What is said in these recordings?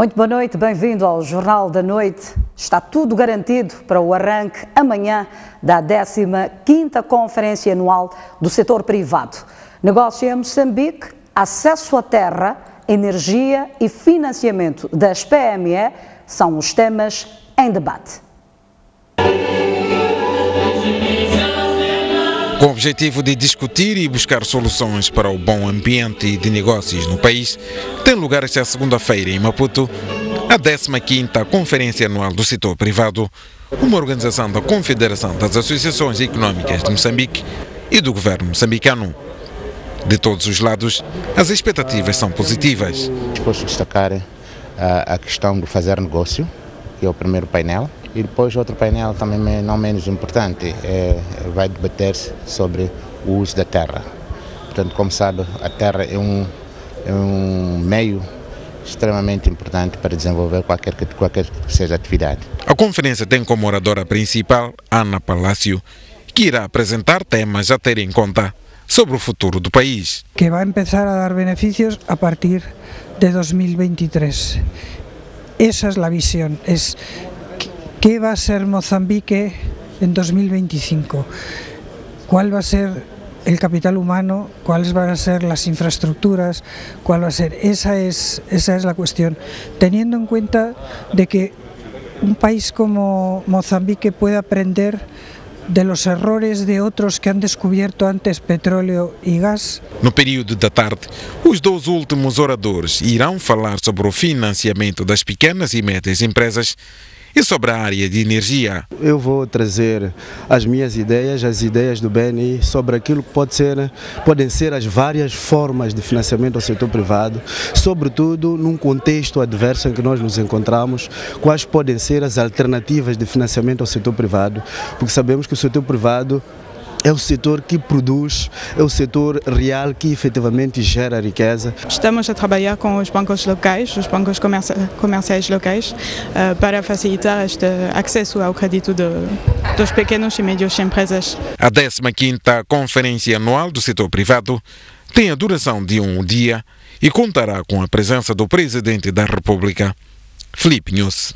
Muito boa noite, bem-vindo ao Jornal da Noite. Está tudo garantido para o arranque amanhã da 15ª Conferência Anual do Setor Privado. Negócio em Moçambique, acesso à terra, energia e financiamento das PME são os temas em debate. Com o objetivo de discutir e buscar soluções para o bom ambiente de negócios no país, tem lugar esta segunda-feira em Maputo a 15ª Conferência Anual do Setor Privado, uma organização da Confederação das Associações Econômicas de Moçambique e do governo moçambicano. De todos os lados, as expectativas são positivas. Posso destacar a questão do fazer negócio, que é o primeiro painel. E depois outro painel também não menos importante, vai debater-se sobre o uso da terra. Portanto, como sabe, a terra é um meio extremamente importante para desenvolver qualquer que seja a atividade. A conferência tem como oradora principal Ana Palácio, que irá apresentar temas a ter em conta sobre o futuro do país. Que vai começar a dar benefícios a partir de 2023. Esa es la visión. ¿Qué va a ser Mozambique en 2025? ¿Cuál va a ser el capital humano? ¿Cuáles van a ser las infraestructuras? ¿Cuál va a ser? Esa es la cuestión. Teniendo en cuenta de que un país como Mozambique puede aprender de los errores de otros que han descubierto antes petróleo e gás. No período da tarde, os dois últimos oradores irão falar sobre o financiamento das pequenas e médias empresas e sobre a área de energia. Eu vou trazer as minhas ideias, as ideias do BNI sobre aquilo que podem ser as várias formas de financiamento ao setor privado, sobretudo num contexto adverso em que nós nos encontramos, quais podem ser as alternativas de financiamento ao setor privado, porque sabemos que o setor privado é o setor que produz, é o setor real que efetivamente gera riqueza. Estamos a trabalhar com os bancos locais, os bancos comerciais locais, para facilitar este acesso ao crédito dos pequenos e médios empresas. A 15ª Conferência Anual do Setor Privado tem a duração de um dia e contará com a presença do Presidente da República, Filipe Nyusi.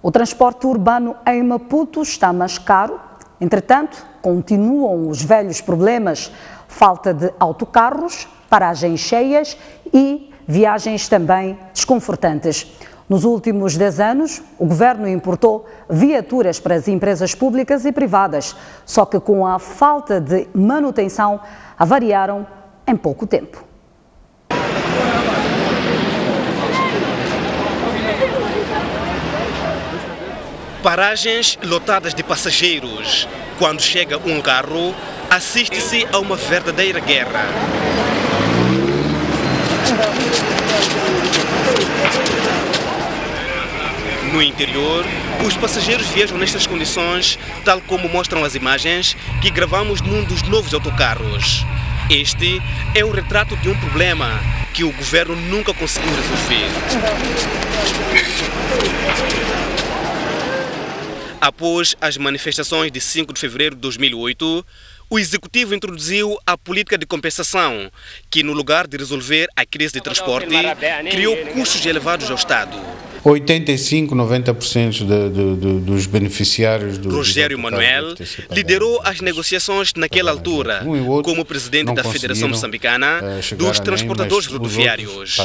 O transporte urbano em Maputo está mais caro, entretanto, continuam os velhos problemas, falta de autocarros, paragens cheias e viagens também desconfortantes. Nos últimos 10 anos, o governo importou viaturas para as empresas públicas e privadas, só que com a falta de manutenção, avariaram em pouco tempo. Paragens lotadas de passageiros. Quando chega um carro, assiste-se a uma verdadeira guerra. No interior, os passageiros viajam nestas condições, tal como mostram as imagens que gravamos num dos novos autocarros. Este é um retrato de um problema que o governo nunca conseguiu resolver. Após as manifestações de 5 de fevereiro de 2008, o Executivo introduziu a política de compensação, que no lugar de resolver a crise de transporte, criou custos elevados ao Estado. 85-90% dos beneficiários do Rogério Manuel liderou as negociações naquela altura, como presidente da Federação Moçambicana dos Transportadores Rodoviários.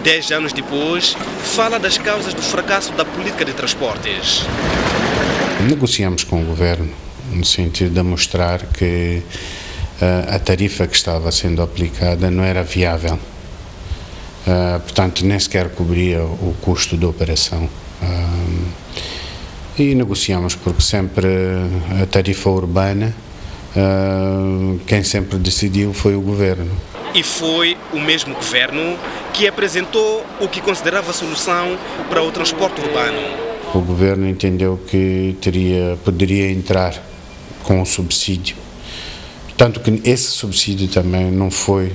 10 anos depois, fala das causas do fracasso da política de transportes. Negociamos com o governo no sentido de mostrar que a tarifa que estava sendo aplicada não era viável. Portanto, nem sequer cobria o custo da operação. E negociamos porque sempre a tarifa urbana, quem sempre decidiu foi o governo. E foi o mesmo governo que apresentou o que considerava a solução para o transporte urbano. O governo entendeu que poderia entrar com o subsídio. Tanto que esse subsídio também não foi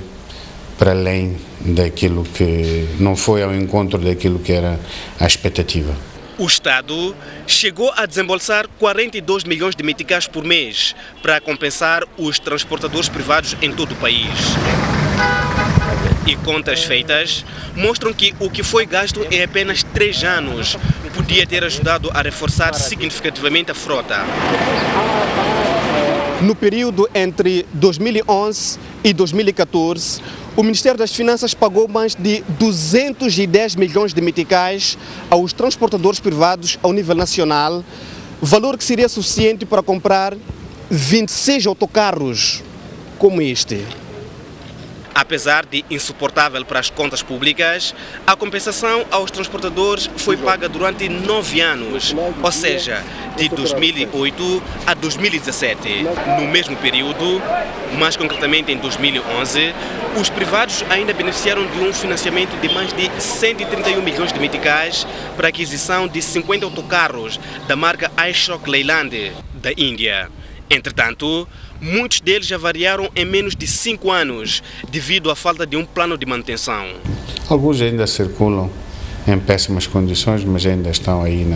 para além daquilo que, não foi ao encontro daquilo que era a expectativa. O Estado chegou a desembolsar 42 milhões de meticais por mês para compensar os transportadores privados em todo o país. E contas feitas mostram que o que foi gasto em apenas 3 anos podia ter ajudado a reforçar significativamente a frota. No período entre 2011 e 2014, o Ministério das Finanças pagou mais de 210 milhões de meticais aos transportadores privados ao nível nacional, valor que seria suficiente para comprar 26 autocarros como este. Apesar de insuportável para as contas públicas, a compensação aos transportadores foi paga durante 9 anos, ou seja, de 2008 a 2017. No mesmo período, mais concretamente em 2011, os privados ainda beneficiaram de um financiamento de mais de 131 milhões de meticais para a aquisição de 50 autocarros da marca Ashok Leyland, da Índia. Entretanto, muitos deles já variaram em menos de 5 anos, devido à falta de um plano de manutenção. Alguns ainda circulam em péssimas condições, mas ainda estão aí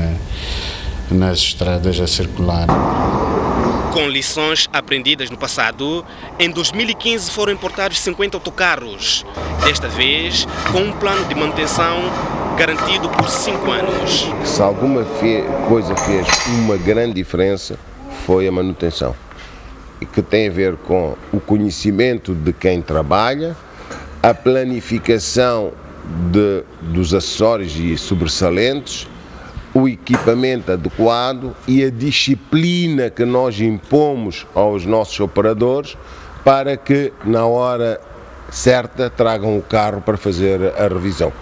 nas estradas a circular. Com lições aprendidas no passado, em 2015 foram importados 50 autocarros, desta vez com um plano de manutenção garantido por 5 anos. Se alguma coisa fez uma grande diferença, foi a manutenção, e que tem a ver com o conhecimento de quem trabalha, a planificação dos acessórios e sobressalentes, o equipamento adequado e a disciplina que nós impomos aos nossos operadores para que na hora certa tragam o carro para fazer a revisão.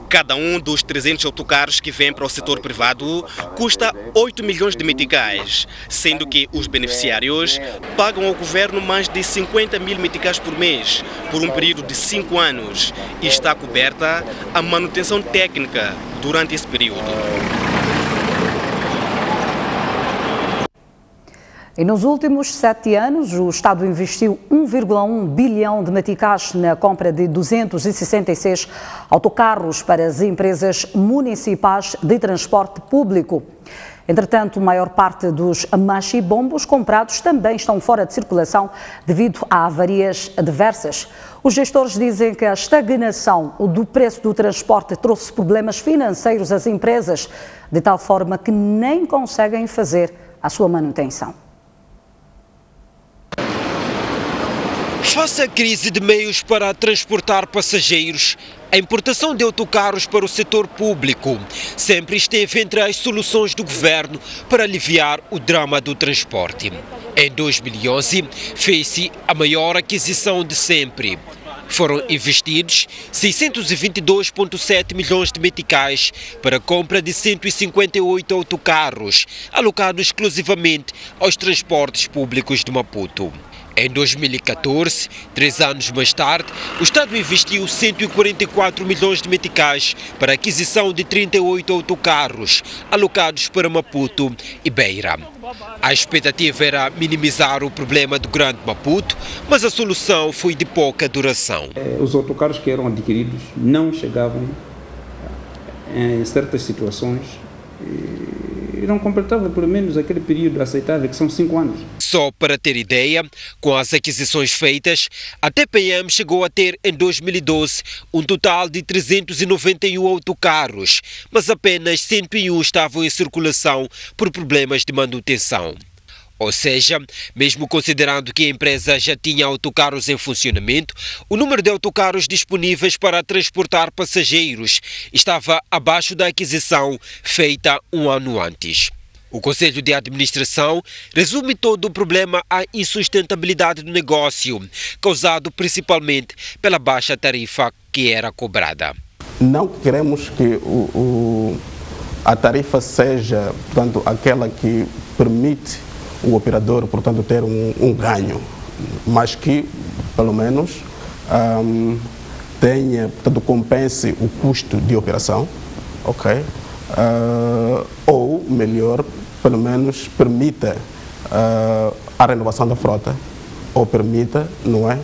Cada um dos 300 autocarros que vêm para o setor privado custa 8 milhões de meticais, sendo que os beneficiários pagam ao governo mais de 50 mil meticais por mês, por um período de 5 anos, e está coberta a manutenção técnica durante esse período. E nos últimos 7 anos, o Estado investiu 1,1 bilhão de meticais na compra de 266 autocarros para as empresas municipais de transporte público. Entretanto, a maior parte dos machibombos comprados também estão fora de circulação devido a avarias diversas. Os gestores dizem que a estagnação do preço do transporte trouxe problemas financeiros às empresas, de tal forma que nem conseguem fazer a sua manutenção. Face à crise de meios para transportar passageiros, a importação de autocarros para o setor público sempre esteve entre as soluções do governo para aliviar o drama do transporte. Em 2011, fez-se a maior aquisição de sempre. Foram investidos 622,7 milhões de meticais para a compra de 158 autocarros, alocados exclusivamente aos transportes públicos de Maputo. Em 2014, 3 anos mais tarde, o Estado investiu 144 milhões de meticais para a aquisição de 38 autocarros, alocados para Maputo e Beira. A expectativa era minimizar o problema do Grande Maputo, mas a solução foi de pouca duração. Os autocarros que eram adquiridos não chegavam em certas situações e não completavam pelo menos aquele período aceitável, que são 5 anos. Só para ter ideia, com as aquisições feitas, a TPM chegou a ter em 2012 um total de 391 autocarros, mas apenas 101 estavam em circulação por problemas de manutenção. Ou seja, mesmo considerando que a empresa já tinha autocarros em funcionamento, o número de autocarros disponíveis para transportar passageiros estava abaixo da aquisição feita um ano antes. O Conselho de Administração resume todo o problema à insustentabilidade do negócio, causado principalmente pela baixa tarifa que era cobrada. Não queremos que a tarifa seja, portanto, aquela que permite o operador, portanto, ter um ganho, mas que, pelo menos, tenha, portanto, compense o custo de operação, ok? Ou, melhor, pelo menos permita a renovação da frota, ou permita, não é,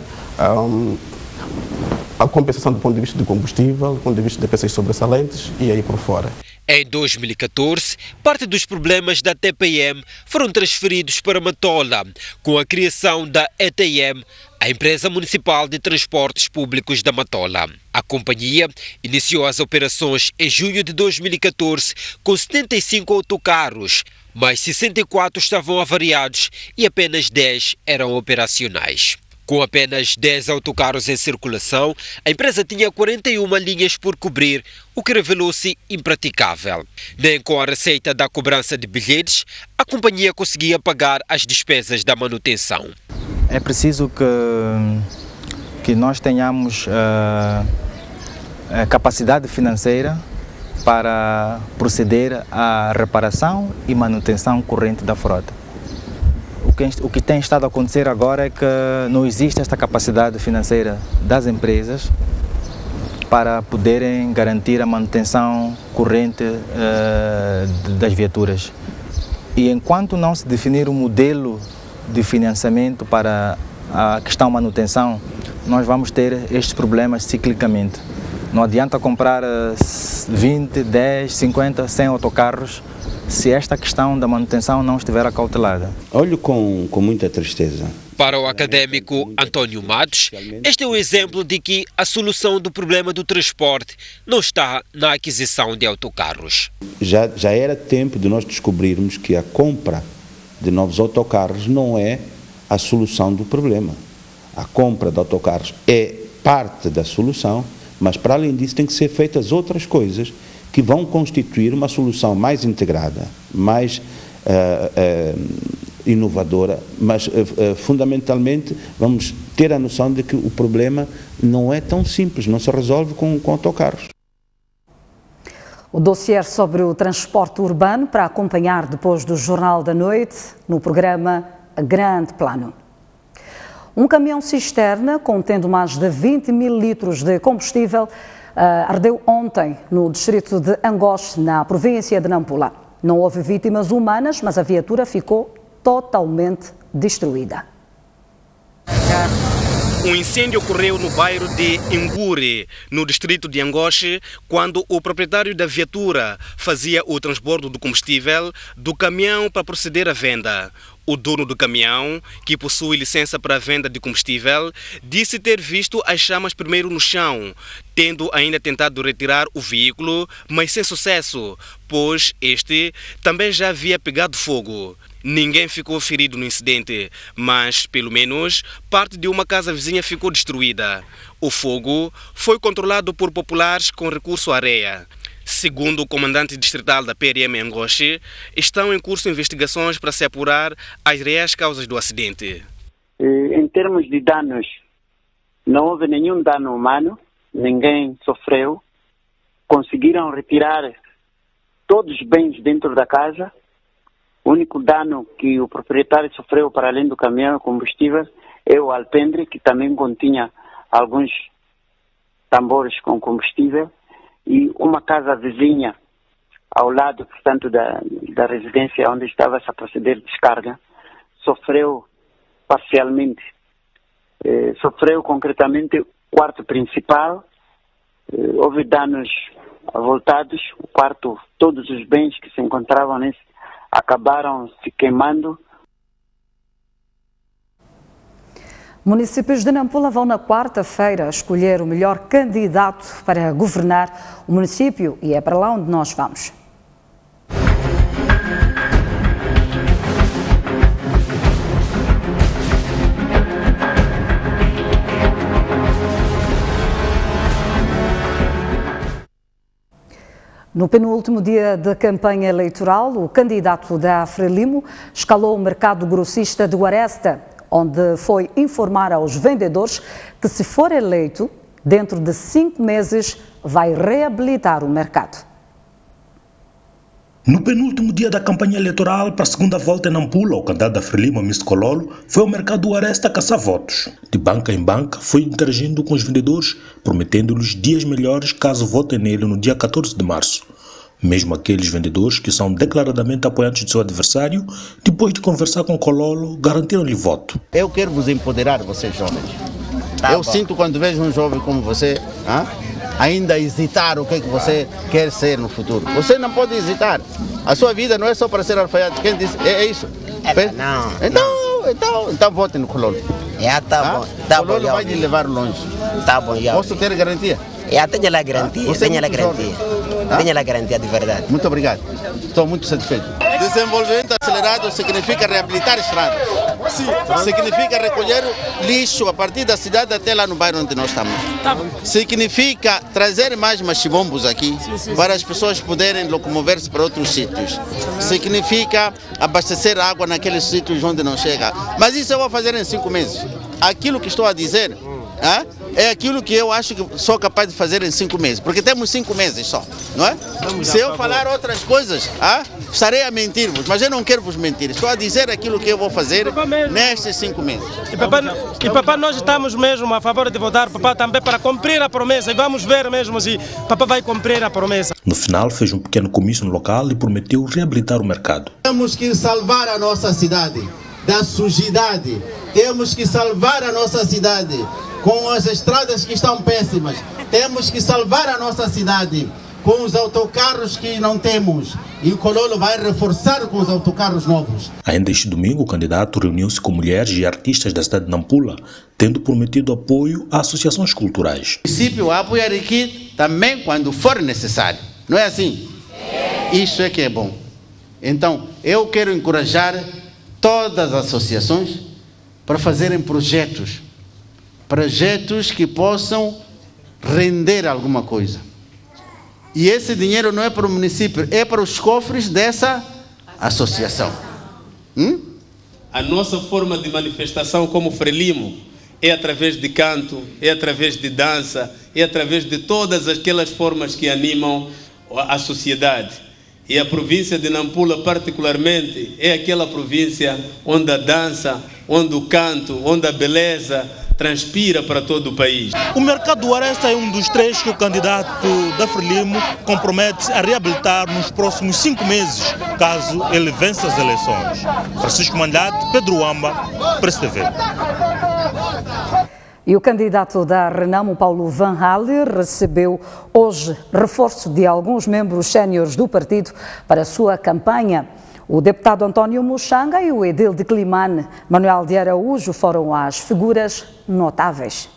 a compensação do ponto de vista do combustível, do ponto de vista de peças sobressalentes e aí por fora. Em 2014, parte dos problemas da TPM foram transferidos para Matola, com a criação da ETM, a Empresa Municipal de Transportes Públicos da Matola. A companhia iniciou as operações em junho de 2014 com 75 autocarros, mas 64 estavam avariados e apenas 10 eram operacionais. Com apenas 10 autocarros em circulação, a empresa tinha 41 linhas por cobrir, o que revelou-se impraticável. Nem com a receita da cobrança de bilhetes, a companhia conseguia pagar as despesas da manutenção. É preciso que nós tenhamos capacidade financeira para proceder à reparação e manutenção corrente da frota. O que tem estado a acontecer agora é que não existe esta capacidade financeira das empresas para poderem garantir a manutenção corrente das viaturas. E enquanto não se definir um modelo de financiamento para a questão manutenção, nós vamos ter estes problemas ciclicamente. Não adianta comprar 20, 10, 50, 100 autocarros se esta questão da manutenção não estiver acautelada. Olho com muita tristeza. Para o académico António Matos, este é um exemplo de que a solução do problema do transporte não está na aquisição de autocarros. Já era tempo de nós descobrirmos que a compra de novos autocarros não é a solução do problema. A compra de autocarros é parte da solução, mas para além disso tem que ser feitas outras coisas que vão constituir uma solução mais integrada, mais inovadora, mas fundamentalmente vamos ter a noção de que o problema não é tão simples, não se resolve com autocarros. O dossiê sobre o transporte urbano para acompanhar depois do Jornal da Noite no programa Grande Plano. Um caminhão cisterna contendo mais de 20 mil litros de combustível ardeu ontem no distrito de Angoche, na província de Nampula. Não houve vítimas humanas, mas a viatura ficou totalmente destruída. Um incêndio ocorreu no bairro de Inguri, no distrito de Angoche, quando o proprietário da viatura fazia o transbordo do combustível do caminhão para proceder à venda. O dono do caminhão, que possui licença para a venda de combustível, disse ter visto as chamas primeiro no chão, tendo ainda tentado retirar o veículo, mas sem sucesso, pois este também já havia pegado fogo. Ninguém ficou ferido no incidente, mas, pelo menos, parte de uma casa vizinha ficou destruída. O fogo foi controlado por populares com recurso à areia. Segundo o comandante distrital da PRM Angoche, estão em curso investigações para se apurar as reais causas do acidente. Em termos de danos, não houve nenhum dano humano, ninguém sofreu. Conseguiram retirar todos os bens dentro da casa. O único dano que o proprietário sofreu, para além do caminhão combustível, é o alpendre, que também continha alguns tambores com combustível. E uma casa vizinha, ao lado, portanto, da residência onde estava a proceder descarga, sofreu parcialmente. Sofreu concretamente o quarto principal, houve danos avultados, o quarto, todos os bens que se encontravam nesse acabaram se queimando. Municípios de Nampula vão na quarta-feira escolher o melhor candidato para governar o município e é para lá onde nós vamos. No penúltimo dia da campanha eleitoral, o candidato da Frelimo escalou o mercado grossista de Guaresta, onde foi informar aos vendedores que, se for eleito, dentro de 5 meses vai reabilitar o mercado. No penúltimo dia da campanha eleitoral para a segunda volta em Nampula, o candidato da Frelimo, Miss Cololo, foi ao mercado do Aresta caçar votos. De banca em banca, foi interagindo com os vendedores, prometendo-lhes dias melhores caso votem nele no dia 14 de março. Mesmo aqueles vendedores que são declaradamente apoiantes do seu adversário, depois de conversar com Cololo, garantiram-lhe voto. Eu quero vos empoderar, vocês jovens. Eu sinto quando vejo um jovem como você, ainda hesitar o que é que você quer ser no futuro. Você não pode hesitar. A sua vida não é só para ser alfaiate. Quem disse? É isso. Então vote no Kololo. Tá bom. Tá bom. Kololo vai te levar longe. Tá bom. Posso ter garantia? Tenho a garantia. Tenho a garantia. Tenho a garantia de verdade. Muito obrigado. Estou muito satisfeito. Desenvolvimento acelerado significa reabilitar estradas. Significa recolher lixo a partir da cidade até lá no bairro onde nós estamos. Significa trazer mais machibombos aqui para as pessoas poderem locomover-se para outros sítios. Significa abastecer água naqueles sítios onde não chega. Mas isso eu vou fazer em 5 meses. Aquilo que estou a dizer é aquilo que eu acho que sou capaz de fazer em 5 meses, porque temos 5 meses só, não é? Se eu falar outras coisas, estarei a mentir-vos, mas eu não quero vos mentir, estou a dizer aquilo que eu vou fazer nestes 5 meses. E papai, nós estamos mesmo a favor de votar, papai, também para cumprir a promessa, e vamos ver mesmo se papai vai cumprir a promessa. No final, fez um pequeno comício no local e prometeu reabilitar o mercado. Temos que salvar a nossa cidade da sujidade, temos que salvar a nossa cidade com as estradas que estão péssimas. Temos que salvar a nossa cidade com os autocarros que não temos. E o Kololo vai reforçar com os autocarros novos. Ainda este domingo, o candidato reuniu-se com mulheres e artistas da cidade de Nampula, tendo prometido apoio a associações culturais. O município vai apoiar aqui também quando for necessário. Não é assim? Isso é que é bom. Então, eu quero encorajar todas as associações para fazerem projetos que possam render alguma coisa. E esse dinheiro não é para o município, é para os cofres dessa associação. A nossa forma de manifestação como Frelimo é através de canto, é através de dança, é através de todas aquelas formas que animam a sociedade. E a província de Nampula, particularmente, é aquela província onde a dança, onde o canto, onde a beleza transpira para todo o país. O mercado do Aresta é um dos 3 que o candidato da Frelimo compromete a reabilitar nos próximos 5 meses, caso ele vença as eleições. Francisco Mandate, Pedro Amba, Press TV. E o candidato da Renamo, Paulo Van Halle, recebeu hoje reforço de alguns membros séniores do partido para a sua campanha. O deputado António Muxanga e o edil de Climane, Manuel de Araújo, foram as figuras notáveis.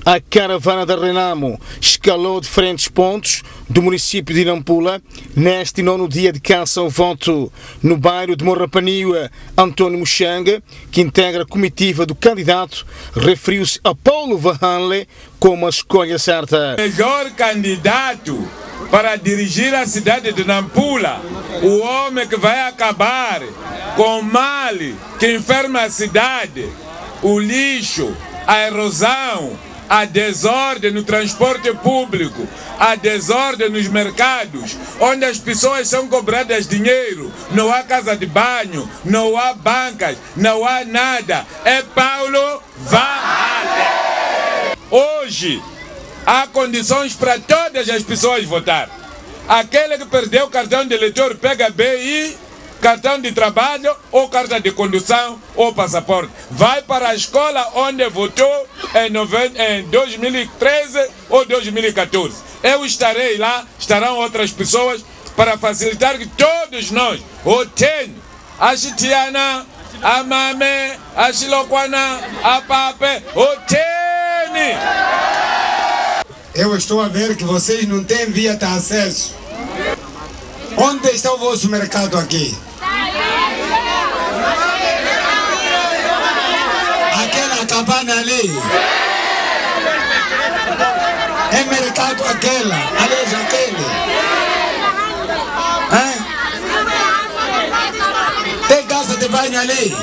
A caravana da Renamo escalou diferentes pontos do município de Nampula neste 9º dia de canção voto. No bairro de Morrapaniua, António Muxanga, que integra a comitiva do candidato, referiu-se a Paulo Van Halle como a escolha certa. Melhor candidato para dirigir a cidade de Nampula, o homem que vai acabar com o mal que enferma a cidade, o lixo, a erosão, a desordem no transporte público, a desordem nos mercados, onde as pessoas são cobradas dinheiro, não há casa de banho, não há bancas, não há nada. É Paulo Van Halle. Hoje, há condições para todas as pessoas votar. Aquele que perdeu o cartão de eleitor pega BI, cartão de trabalho ou carta de condução ou passaporte. Vai para a escola onde votou em 2013 ou 2014. Eu estarei lá, estarão outras pessoas para facilitar que todos nós, o Tenho, a Chitiana, a Mame, a Xilokwana, a Pape, o Tenho. Eu estou a ver que vocês não têm via de acesso. Onde está o vosso mercado aqui? Aquela cabana ali. É mercado aquela. Aliás, aquele. Tem casa de banho ali.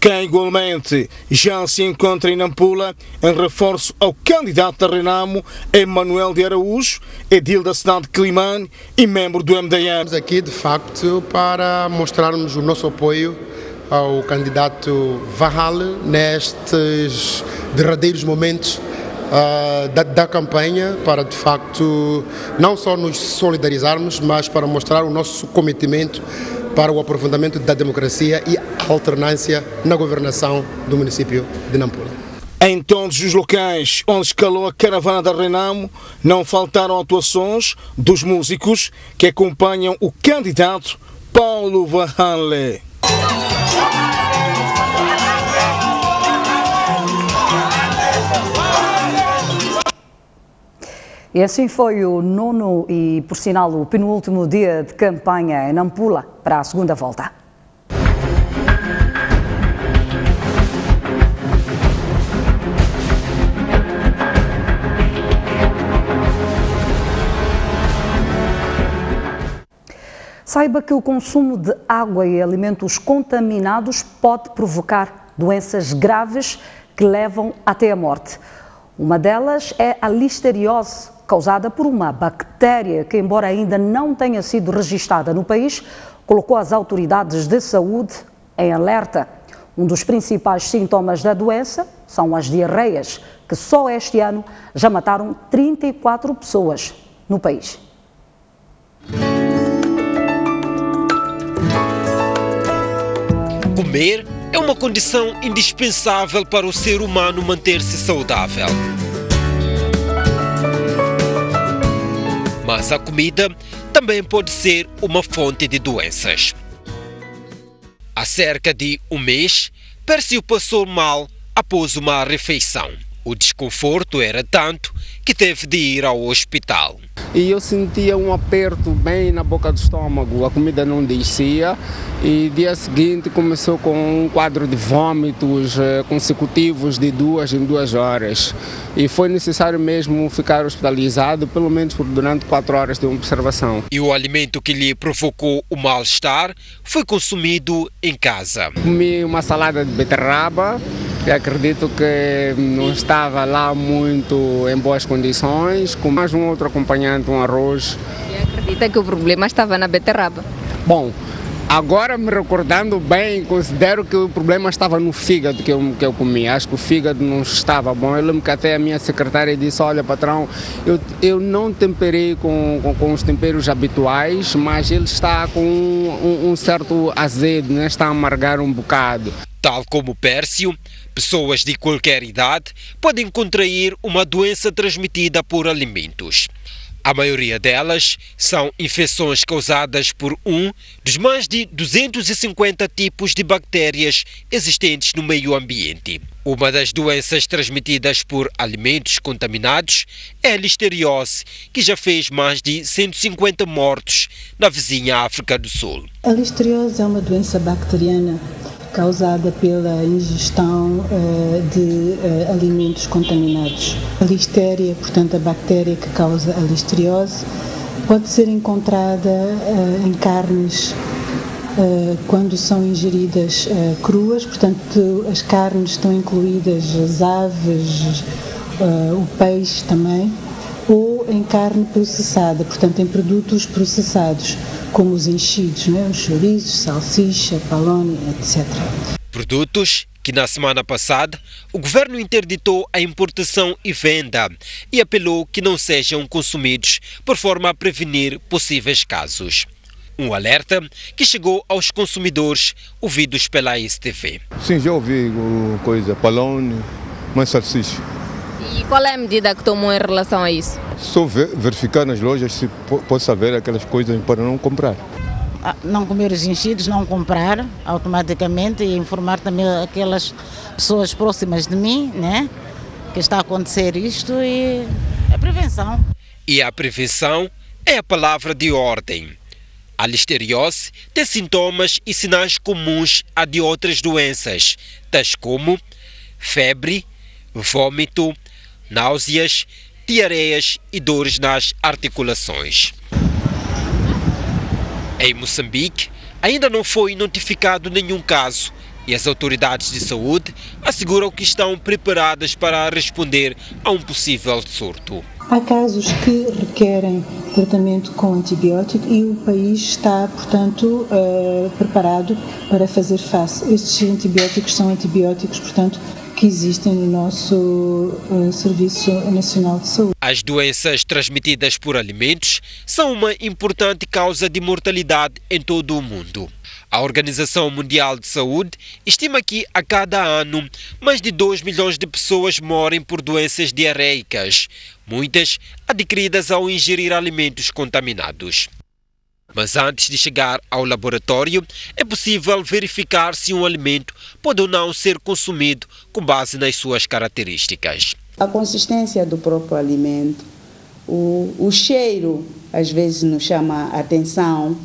Quem igualmente já se encontra em Nampula em reforço ao candidato da Renamo é Manuel de Araújo, edil da cidade de Climane e membro do MDM. Estamos aqui de facto para mostrarmos o nosso apoio ao candidato Van Halle nestes derradeiros momentos da campanha, para de facto não só nos solidarizarmos, mas para mostrar o nosso comprometimento para o aprofundamento da democracia e alternância na governação do município de Nampula. Em todos os locais onde escalou a caravana da Renamo, não faltaram atuações dos músicos que acompanham o candidato Paulo Vanhanle. E assim foi o 9º e, por sinal, o penúltimo dia de campanha em Nampula para a segunda volta. Saiba que o consumo de água e alimentos contaminados pode provocar doenças graves que levam até a morte. Uma delas é a listeriose, causada por uma bactéria que, embora ainda não tenha sido registada no país, colocou as autoridades de saúde em alerta. Um dos principais sintomas da doença são as diarreias, que só este ano já mataram 34 pessoas no país. Comer é uma condição indispensável para o ser humano manter-se saudável. Mas a comida também pode ser uma fonte de doenças. Há cerca de um mês, Pércio passou mal após uma refeição. O desconforto era tanto que teve de ir ao hospital. E eu sentia um aperto bem na boca do estômago, a comida não descia e dia seguinte começou com um quadro de vômitos consecutivos de 2 em 2 horas. E foi necessário mesmo ficar hospitalizado, pelo menos durante 4 horas de observação. E o alimento que lhe provocou o mal-estar foi consumido em casa. Comi uma salada de beterraba, que acredito que não estava lá muito em boas condições, com mais um outro acompanhante, um arroz. E acredita que o problema estava na beterraba? Bom, agora me recordando bem, considero que o problema estava no fígado que eu comi. Acho que o fígado não estava bom. Eu lembro que até a minha secretária disse, olha patrão, eu não temperei com os temperos habituais, mas ele está com um certo azedo, né? Está a amargar um bocado. Tal como Pércio, pessoas de qualquer idade podem contrair uma doença transmitida por alimentos. A maioria delas são infecções causadas por um dos mais de 250 tipos de bactérias existentes no meio ambiente. Uma das doenças transmitidas por alimentos contaminados é a listeriose, que já fez mais de 150 mortos na vizinha África do Sul. A listeriose é uma doença bacteriana causada pela ingestão de alimentos contaminados. A listéria, portanto a bactéria que causa a listeriose, pode ser encontrada em carnes quando são ingeridas cruas, portanto as carnes estão incluídas as aves, o peixe também, ou em carne processada, portanto em produtos processados, como os enchidos, os chouriços, salsicha, palone, etc. Produtos que na semana passada o governo interditou a importação e venda e apelou que não sejam consumidos por forma a prevenir possíveis casos. Um alerta que chegou aos consumidores ouvidos pela STV. Sim, já ouvi palone, mas salsicha. E qual é a medida que tomou em relação a isso? Só verificar nas lojas se possa haver aquelas coisas para não comprar. Não comer os enchidos, não comprar automaticamente e informar também aquelas pessoas próximas de mim, né, que está a acontecer isto e a prevenção. E a prevenção é a palavra de ordem. A listeriose tem sintomas e sinais comuns a de outras doenças, tais como febre, vômito, náuseas, diarreias e dores nas articulações. Em Moçambique, ainda não foi notificado nenhum caso e as autoridades de saúde asseguram que estão preparadas para responder a um possível surto. Há casos que requerem tratamento com antibiótico e o país está, portanto, preparado para fazer face. Estes antibióticos são antibióticos, portanto, que existem no nosso Serviço Nacional de Saúde. As doenças transmitidas por alimentos são uma importante causa de mortalidade em todo o mundo. A Organização Mundial de Saúde estima que a cada ano mais de 2 milhões de pessoas morrem por doenças diarreicas, muitas adquiridas ao ingerir alimentos contaminados. Mas antes de chegar ao laboratório, é possível verificar se um alimento pode ou não ser consumido com base nas suas características. A consistência do próprio alimento, o cheiro, às vezes nos chama a atenção.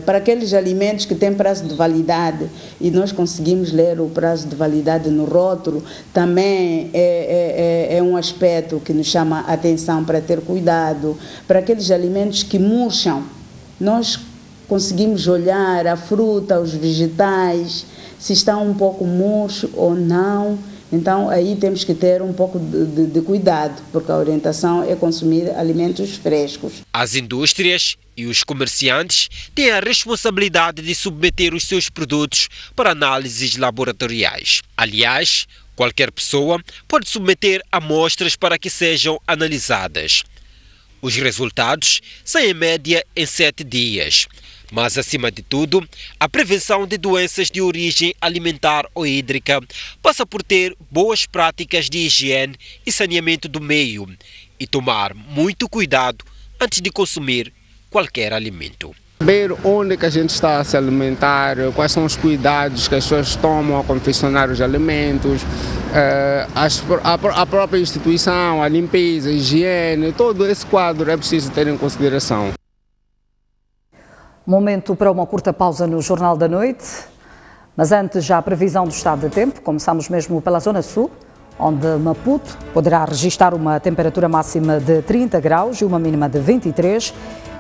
Para aqueles alimentos que têm prazo de validade e nós conseguimos ler o prazo de validade no rótulo, também é um aspecto que nos chama a atenção para ter cuidado. Para aqueles alimentos que murcham, nós conseguimos olhar a fruta, os vegetais, se estão um pouco murchos ou não. Então, aí temos que ter um pouco de cuidado, porque a orientação é consumir alimentos frescos. As indústrias e os comerciantes têm a responsabilidade de submeter os seus produtos para análises laboratoriais. Aliás, qualquer pessoa pode submeter amostras para que sejam analisadas. Os resultados saem em média em 7 dias. Mas, acima de tudo, a prevenção de doenças de origem alimentar ou hídrica passa por ter boas práticas de higiene e saneamento do meio e tomar muito cuidado antes de consumir qualquer alimento. Saber onde que a gente está a se alimentar, quais são os cuidados que as pessoas tomam ao confeccionar os alimentos, a própria instituição, a limpeza, a higiene, todo esse quadro é preciso ter em consideração. Momento para uma curta pausa no Jornal da Noite, mas antes já a previsão do estado de tempo. Começamos mesmo pela Zona Sul, onde Maputo poderá registrar uma temperatura máxima de 30 graus e uma mínima de 23,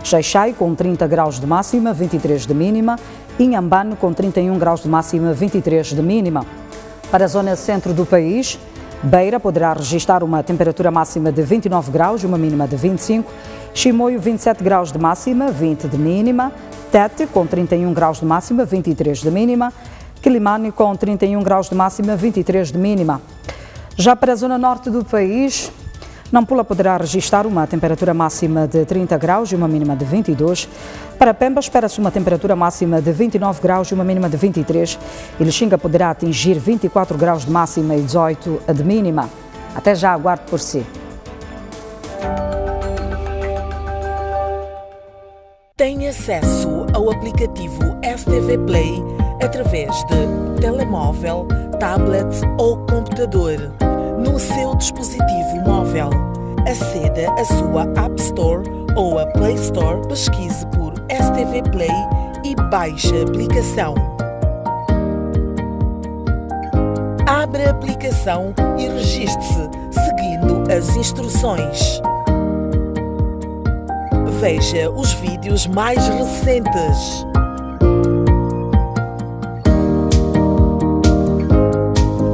Xai-Xai com 30 graus de máxima, 23 de mínima, Inhambane com 31 graus de máxima, 23 de mínima. Para a zona centro do país, Beira poderá registrar uma temperatura máxima de 29 graus e uma mínima de 25, Chimoio 27 graus de máxima, 20 de mínima, Tete com 31 graus de máxima, 23 de mínima, Quilimane com 31 graus de máxima, 23 de mínima. Já para a zona norte do país, Nampula poderá registrar uma temperatura máxima de 30 graus e uma mínima de 22. Para Pemba espera-se uma temperatura máxima de 29 graus e uma mínima de 23. E Lixinga poderá atingir 24 graus de máxima e 18 de mínima. Até já, aguarde por si. Tem acesso ao aplicativo STV Play através de telemóvel, tablet ou computador. No seu dispositivo móvel, aceda à sua App Store ou a Play Store, pesquise por STV Play e baixe a aplicação. Abra a aplicação e registre-se seguindo as instruções. Veja os vídeos mais recentes.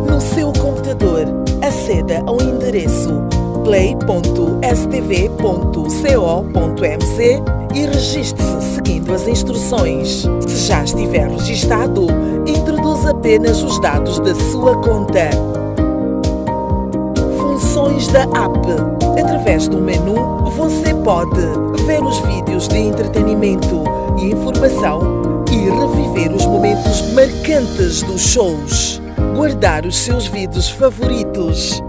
No seu computador, aceda ao endereço play.stv.co.mc e registre-se seguindo as instruções. Se já estiver registado, introduza apenas os dados da sua conta. Funções da app. Através do menu, você pode ver os vídeos de entretenimento e informação e reviver os momentos marcantes dos shows, guardar os seus vídeos favoritos,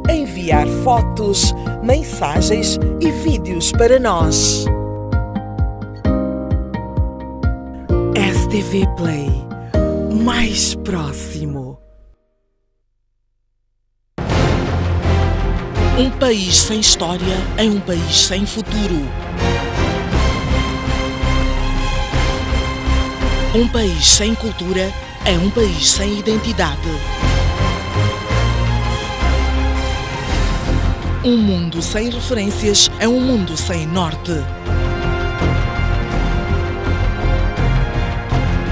enviar fotos, mensagens e vídeos para nós. STV Play, mais próximo. Um país sem história é um país sem futuro. Um país sem cultura é um país sem identidade. Um mundo sem referências é um mundo sem norte.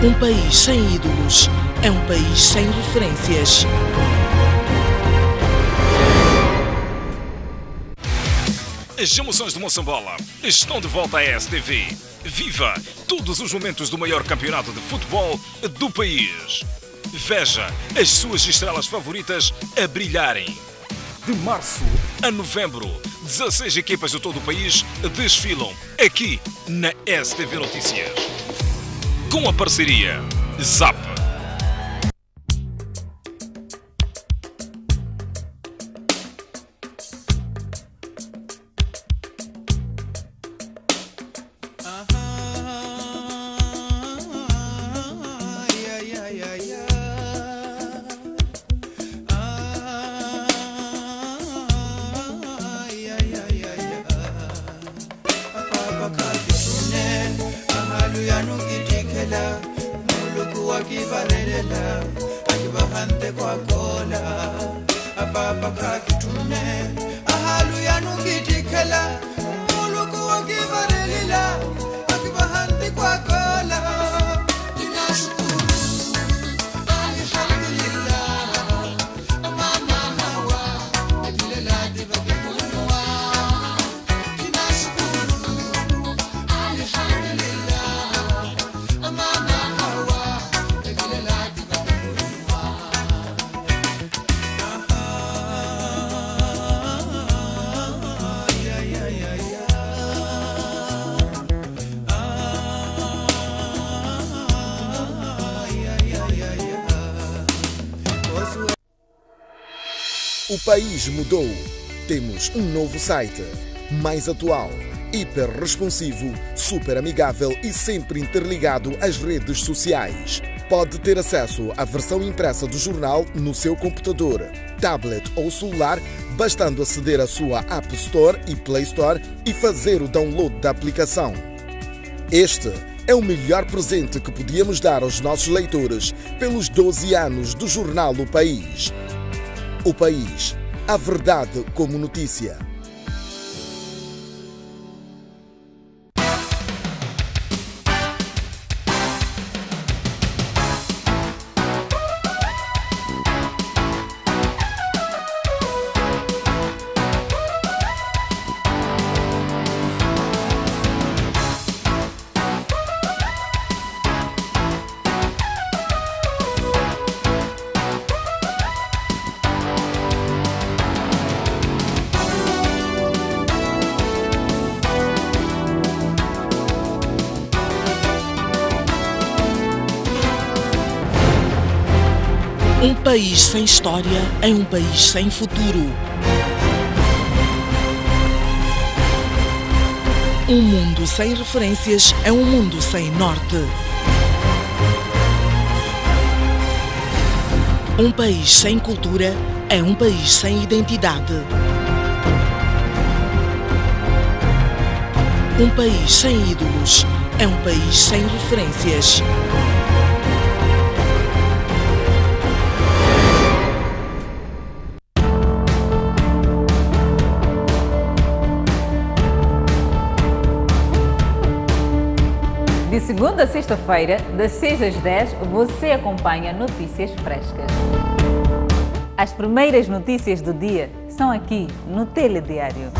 Um país sem ídolos é um país sem referências. As emoções do Moçambola estão de volta à STV. Viva todos os momentos do maior campeonato de futebol do país. Veja as suas estrelas favoritas a brilharem. De março a novembro, 16 equipas de todo o país desfilam aqui na STV Notícias. Com a parceria ZAP. O país mudou. Temos um novo site, mais atual, hiper responsivo, super amigável e sempre interligado às redes sociais. Pode ter acesso à versão impressa do jornal no seu computador, tablet ou celular, bastando aceder à sua App Store e Play Store e fazer o download da aplicação. Este é o melhor presente que podíamos dar aos nossos leitores pelos 12 anos do jornal O País. O País, a verdade como notícia. Um país sem história é um país sem futuro. Um mundo sem referências é um mundo sem norte. Um país sem cultura é um país sem identidade. Um país sem ídolos é um país sem referências. De segunda a sexta-feira, das 6 às 10, você acompanha notícias frescas. As primeiras notícias do dia são aqui no Telediário.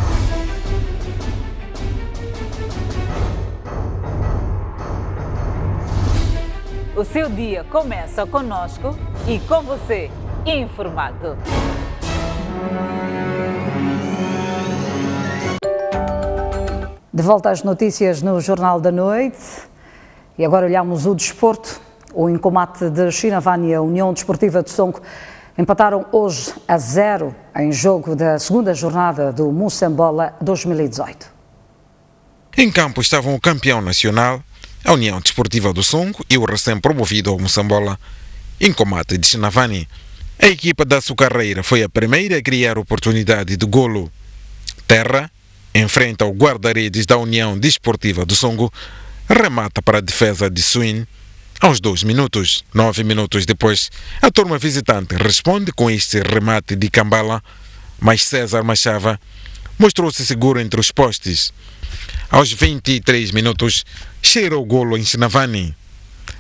O seu dia começa conosco e com você informado. De volta às notícias no Jornal da Noite. E agora olhamos o desporto. O Incomate de Chinavani e a União Desportiva de Songo empataram hoje a 0 em jogo da segunda jornada do Moçambola 2018. Em campo estavam o campeão nacional, a União Desportiva do Songo e o recém-promovido ao Moçambola, Incomate de Chinavani. A equipa da Açucarreira foi a primeira a criar oportunidade de golo. Terra enfrenta o guarda-redes da União Desportiva do Songo, remata para a defesa de Swin aos 2 minutos. 9 minutos depois, a turma visitante responde com este remate de Cambala, mas César Machava mostrou-se seguro entre os postes. Aos 23 minutos, cheira o golo em Chinavani.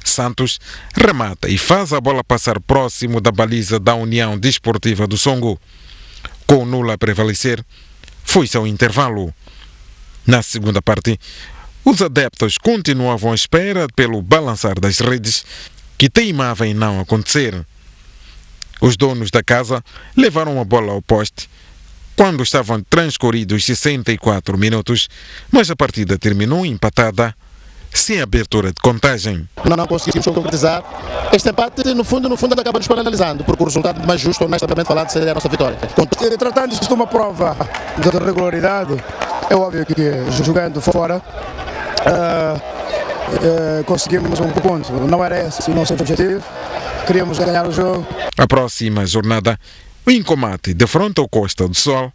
Santos remata e faz a bola passar próximo da baliza da União Desportiva do Songo. Com o nulo a prevalecer, foi-se ao intervalo. Na segunda parte, os adeptos continuavam à espera pelo balançar das redes, que teimava em não acontecer. Os donos da casa levaram a bola ao poste quando estavam transcorridos 64 minutos, mas a partida terminou empatada, sem abertura de contagem. Não conseguimos concretizar. Este empate, no fundo, acaba nos penalizando, porque o resultado mais justo, honestamente falando, seria a nossa vitória. Tratando-se de uma prova de regularidade, é óbvio que jogando fora conseguimos um ponto. Não era esse o nosso objetivo, queríamos ganhar o jogo. A próxima jornada, o Incomate defronta o Costa do Sol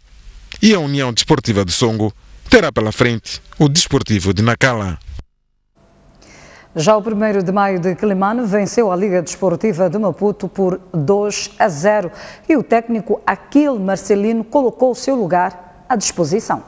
e a União Desportiva do Songo terá pela frente o Desportivo de Nacala. Já o 1º de maio de Quelimane venceu a Liga Desportiva de Maputo por 2-0 e o técnico Aquil Marcelino colocou o seu lugar à disposição.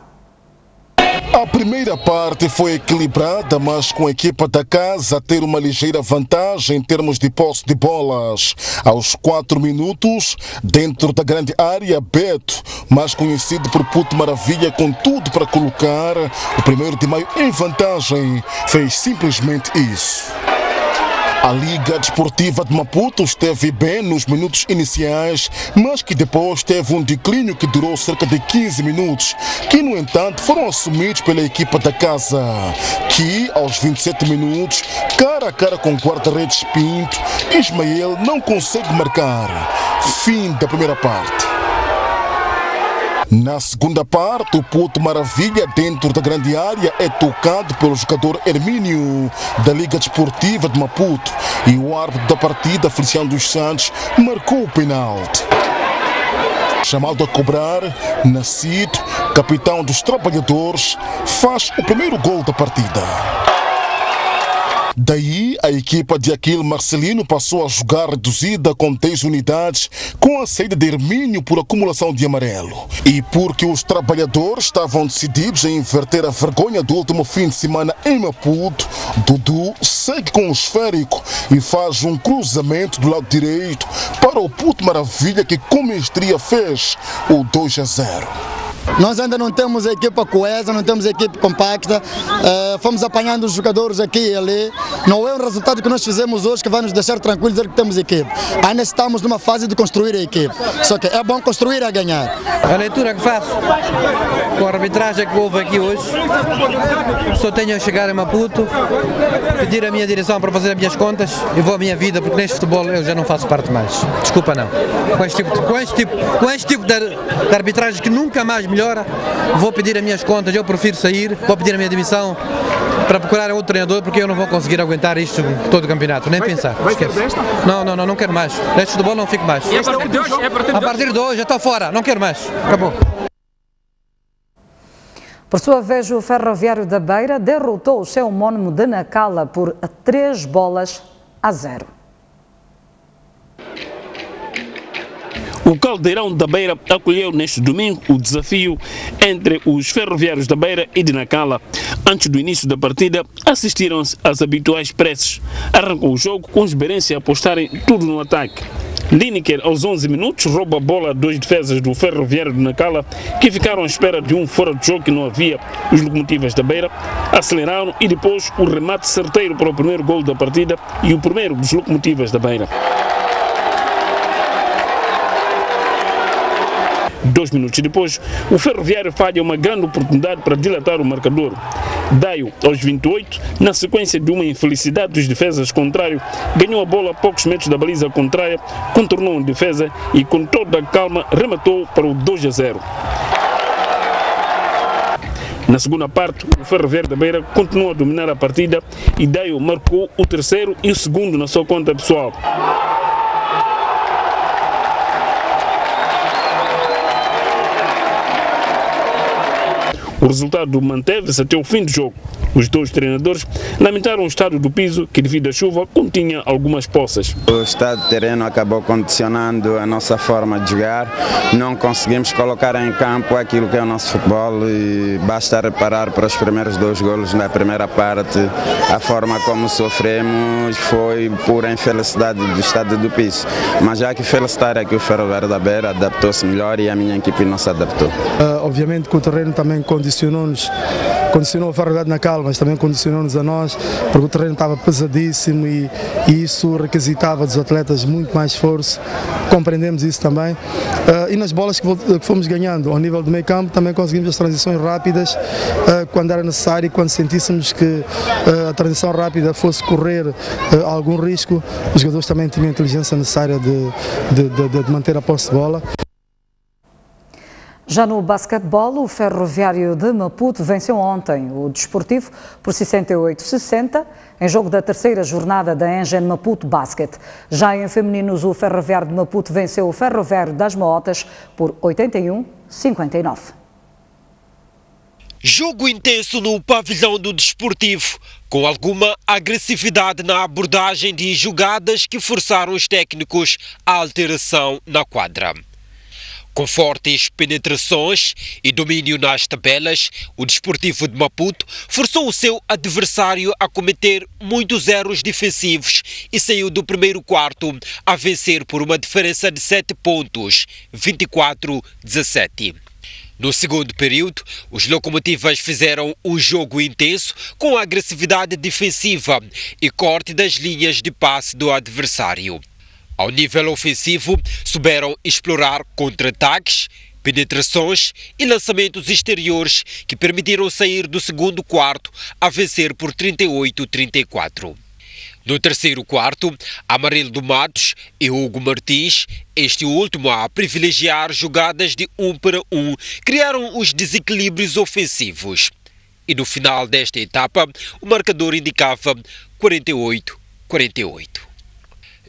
A primeira parte foi equilibrada, mas com a equipa da casa a ter uma ligeira vantagem em termos de posse de bolas. Aos 4 minutos, dentro da grande área, Beto, mais conhecido por Puto Maravilha, com tudo para colocar o 1º de maio em vantagem, fez simplesmente isso. A Liga Desportiva de Maputo esteve bem nos minutos iniciais, mas que depois teve um declínio que durou cerca de 15 minutos, que no entanto foram assumidos pela equipa da casa, que aos 27 minutos, cara a cara com o guarda-redes Pinto, Ismael não consegue marcar. Fim da primeira parte. Na segunda parte, o Puto Maravilha, dentro da grande área, é tocado pelo jogador Hermínio, da Liga Desportiva de Maputo, e o árbitro da partida, Feliciano dos Santos, marcou o penalti. Chamado a cobrar, Nascido, capitão dos trabalhadores, faz o primeiro gol da partida. Daí, a equipa de Aquil Marcelino passou a jogar reduzida com 10 unidades, com a saída de Hermínio por acumulação de amarelo. E porque os trabalhadores estavam decididos a inverter a vergonha do último fim de semana em Maputo, Dudu segue com o esférico e faz um cruzamento do lado direito para o Puto Maravilha, que com mestria fez o 2-0. Nós ainda não temos a equipa coesa, não temos a equipe compacta, fomos apanhando os jogadores aqui e ali. Não é um resultado que nós fizemos hoje que vai nos deixar tranquilos dizer que temos equipe. Ainda estamos numa fase de construir a equipe, só que é bom construir a ganhar. A leitura que faço com a arbitragem que houve aqui hoje, só tenho a chegar a Maputo, pedir a minha direção para fazer as minhas contas e vou à minha vida, porque neste futebol eu já não faço parte mais. Desculpa não. Com este tipo de arbitragem que nunca mais melhora, vou pedir as minhas contas, eu prefiro sair, vou pedir a minha demissão para procurar outro treinador, porque eu não vou conseguir aguentar isto todo o campeonato, nem pensar. Não quero mais. Neste futebol não fico mais. E a partir de hoje? A partir de hoje já estou fora, não quero mais. Acabou. Por sua vez, o Ferroviário da Beira derrotou o seu homónimo de Nacala por 3-0. O Caldeirão da Beira acolheu neste domingo o desafio entre os Ferroviários da Beira e de Nacala. Antes do início da partida, assistiram-se às habituais preces. Arrancou o jogo com os beirenses a apostarem tudo no ataque. Lineker, aos 11 minutos, rouba a bola a 2 defesas do Ferroviário de Nacala, que ficaram à espera de um fora de jogo que não havia. Os Locomotivas da Beira aceleraram e depois o remate certeiro para o primeiro gol da partida e o primeiro dos Locomotivas da Beira. 2 minutos depois, o Ferroviário falha uma grande oportunidade para dilatar o marcador. Daio, aos 28, na sequência de uma infelicidade dos defesas contrários, ganhou a bola a poucos metros da baliza contrária, contornou a defesa e com toda a calma rematou para o 2-0. Na segunda parte, o Ferroviário da Beira continuou a dominar a partida e Daio marcou o terceiro e o segundo na sua conta pessoal. O resultado manteve-se até o fim do jogo. Os dois treinadores lamentaram o estado do piso, que devido à chuva continha algumas poças. O estado do terreno acabou condicionando a nossa forma de jogar. Não conseguimos colocar em campo aquilo que é o nosso futebol e basta reparar para os primeiros 2 golos na primeira parte. A forma como sofremos foi pura infelicidade do estado do piso. Mas já que felicitar aqui o Ferroviário da Beira adaptou-se melhor e a minha equipe não se adaptou. Obviamente que o terreno também condicionou-nos condicionou a Ferroviário na Calma, mas também condicionou-nos a nós, porque o terreno estava pesadíssimo e isso requisitava dos atletas muito mais esforço. Compreendemos isso também. E nas bolas que fomos ganhando, ao nível do meio campo, também conseguimos as transições rápidas quando era necessário, e quando sentíssemos que a transição rápida fosse correr algum risco, os jogadores também tinham a inteligência necessária de manter a posse de bola. Já no basquetebol, o Ferroviário de Maputo venceu ontem o Desportivo por 68-60, em jogo da terceira jornada da Engen Maputo Basket. Já em femininos, o Ferroviário de Maputo venceu o Ferroviário das Motas por 81-59. Jogo intenso no pavilhão do Desportivo, com alguma agressividade na abordagem de jogadas que forçaram os técnicos à alteração na quadra. Com fortes penetrações e domínio nas tabelas, o Desportivo de Maputo forçou o seu adversário a cometer muitos erros defensivos e saiu do primeiro quarto a vencer por uma diferença de 7 pontos, 24-17. No segundo período, os Locomotivas fizeram um jogo intenso com agressividade defensiva e corte das linhas de passe do adversário. Ao nível ofensivo, souberam explorar contra-ataques, penetrações e lançamentos exteriores que permitiram sair do segundo quarto a vencer por 38-34. No terceiro quarto, Amarildo Matos e Hugo Martins, este último a privilegiar jogadas de 1 para 1, criaram os desequilíbrios ofensivos. E no final desta etapa, o marcador indicava 48-48.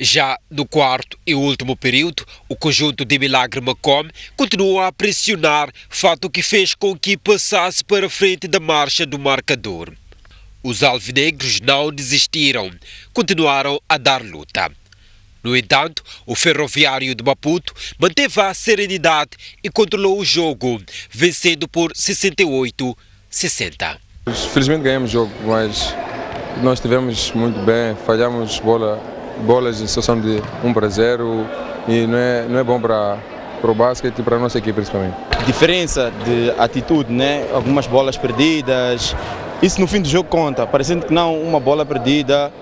Já no quarto e último período, o conjunto de Milagre Macomb continuou a pressionar, fato que fez com que passasse para frente da marcha do marcador. Os alvinegros não desistiram, continuaram a dar luta. No entanto, o Ferroviário de Maputo manteve a serenidade e controlou o jogo, vencendo por 68-60. Felizmente ganhamos o jogo, mas nós estivemos muito bem, falhamos bolas em situação de 1 para 0 e não é bom para o basquete e para a nossa equipe principalmente. Diferença de atitude, né? Algumas bolas perdidas, isso no fim do jogo conta, parecendo que não, uma bola perdida,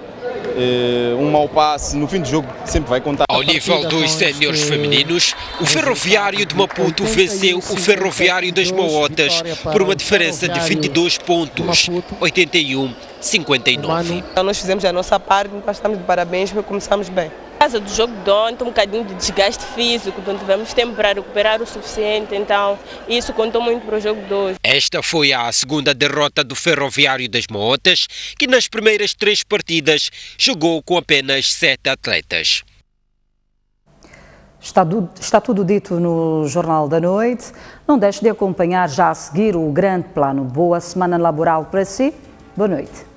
um mau passe, no fim do jogo sempre vai contar. Ao nível dos séniores femininos, o Ferroviário de Maputo venceu o Ferroviário das Motas por uma diferença de 22 pontos, 81-59. Nós fizemos a nossa parte, nós estamos de parabéns porque começamos bem. Por causa do jogo de ontem, um bocadinho de desgaste físico, não tivemos tempo para recuperar o suficiente, então isso contou muito para o jogo de hoje. Esta foi a segunda derrota do Ferroviário das Motas, que nas primeiras 3 partidas jogou com apenas 7 atletas. Está tudo dito no Jornal da Noite. Não deixe de acompanhar já a seguir o grande plano. Boa semana laboral para si. Boa noite.